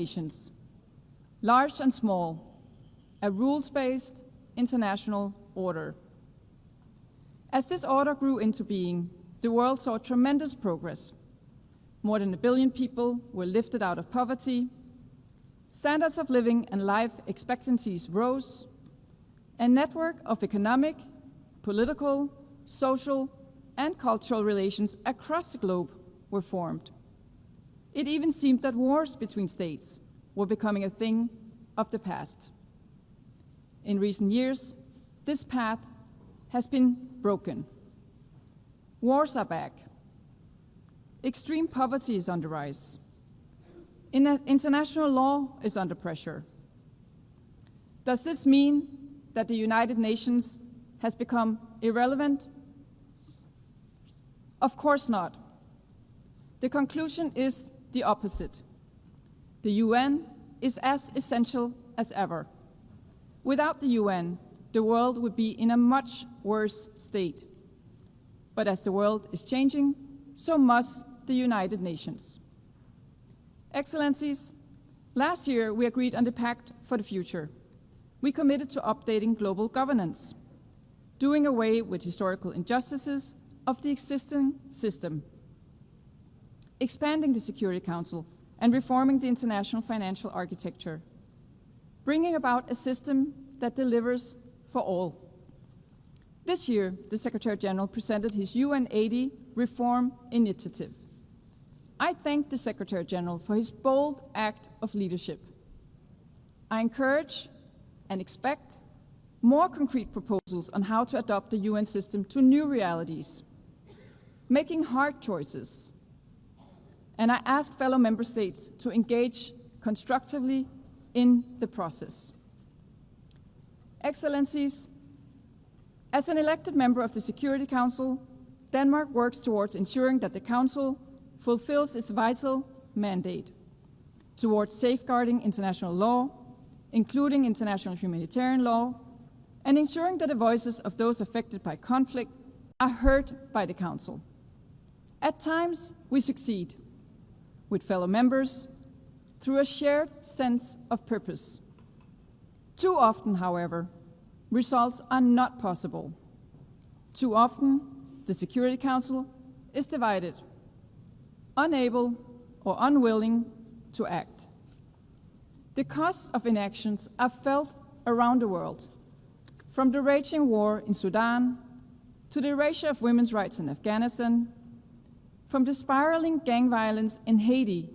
nations, large and small, a rules-based international order. As this order grew into being, the world saw tremendous progress. More than 1 billion people were lifted out of poverty, standards of living and life expectancies rose, a network of economic, political, social, and cultural relations across the globe were formed. It even seemed that wars between states were becoming a thing of the past. In recent years, this path has been broken. Wars are back. Extreme poverty is on the rise. International law is under pressure. Does this mean that the United Nations has become irrelevant? Of course not. The conclusion is the opposite. The UN is as essential as ever. Without the UN, the world would be in a much worse state. But as the world is changing, so must the United Nations. Excellencies, last year we agreed on the Pact for the Future. We committed to updating global governance, doing away with historical injustices of the existing system, expanding the Security Council and reforming the international financial architecture, bringing about a system that delivers for all. This year, the Secretary General presented his UN 80 reform initiative. I thank the Secretary General for his bold act of leadership. I encourage and expect more concrete proposals on how to adapt the UN system to new realities, making hard choices. And I ask fellow member states to engage constructively in the process. Excellencies, as an elected member of the Security Council, Denmark works towards ensuring that the Council fulfills its vital mandate towards safeguarding international law, including international humanitarian law, and ensuring that the voices of those affected by conflict are heard by the Council. At times, we succeed with fellow members through a shared sense of purpose. Too often, however, results are not possible. Too often, the Security Council is divided, unable or unwilling to act. The costs of inactions are felt around the world, from the raging war in Sudan to the erasure of women's rights in Afghanistan, from the spiraling gang violence in Haiti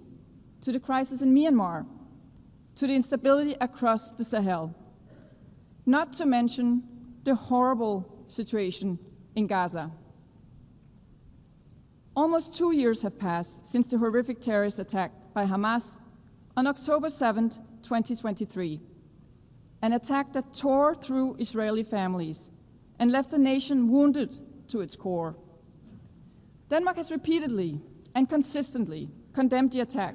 to the crisis in Myanmar, to the instability across the Sahel, not to mention the horrible situation in Gaza. Almost 2 years have passed since the horrific terrorist attack by Hamas on October 7, 2023, an attack that tore through Israeli families and left the nation wounded to its core. Denmark has repeatedly and consistently condemned the attack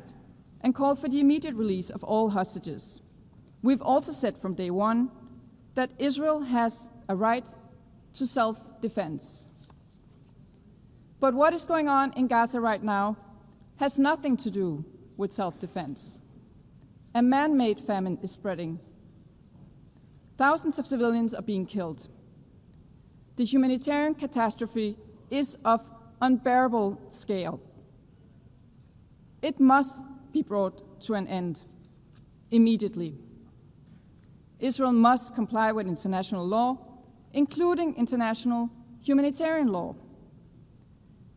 and called for the immediate release of all hostages. We've also said from day one that Israel has a right to self-defense. But what is going on in Gaza right now has nothing to do with self-defense. A man-made famine is spreading. Thousands of civilians are being killed. The humanitarian catastrophe is of unbearable scale. It must be brought to an end immediately. Israel must comply with international law, including international humanitarian law.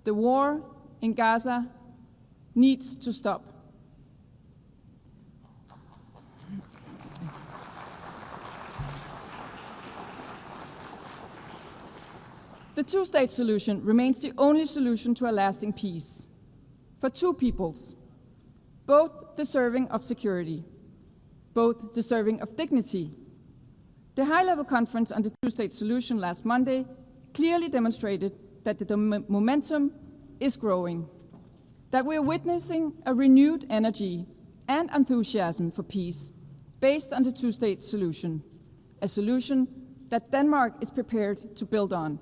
The war in Gaza needs to stop. The two-state solution remains the only solution to a lasting peace for two peoples, both deserving of security, both deserving of dignity. The high-level conference on the two-state solution last Monday clearly demonstrated that the momentum is growing, that we are witnessing a renewed energy and enthusiasm for peace based on the two-state solution, a solution that Denmark is prepared to build on.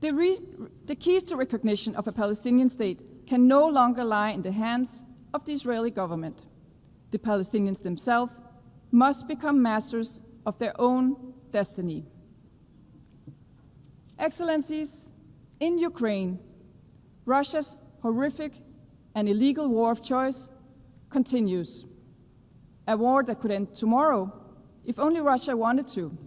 The keys to recognition of a Palestinian state can no longer lie in the hands of the Israeli government. The Palestinians themselves must become masters of their own destiny. Excellencies, in Ukraine, Russia's horrific and illegal war of choice continues. A war that could end tomorrow if only Russia wanted to.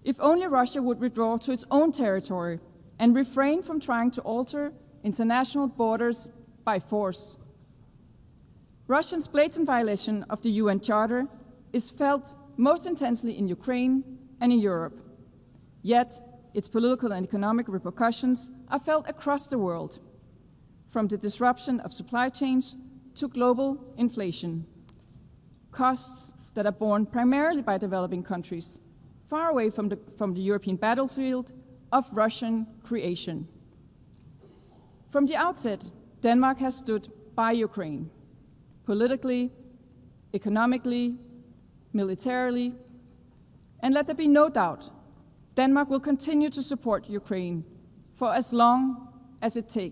If only Russia would withdraw to its own territory and refrain from trying to alter international borders by force. Russia's blatant violation of the UN Charter is felt most intensely in Ukraine and in Europe. Yet, its political and economic repercussions are felt across the world, from the disruption of supply chains to global inflation, costs that are borne primarily by developing countries, far away from the European battlefield of Russian creation. From the outset, Denmark has stood by Ukraine, politically, economically, militarily, and let there be no doubt, Denmark will continue to support Ukraine for as long as it takes.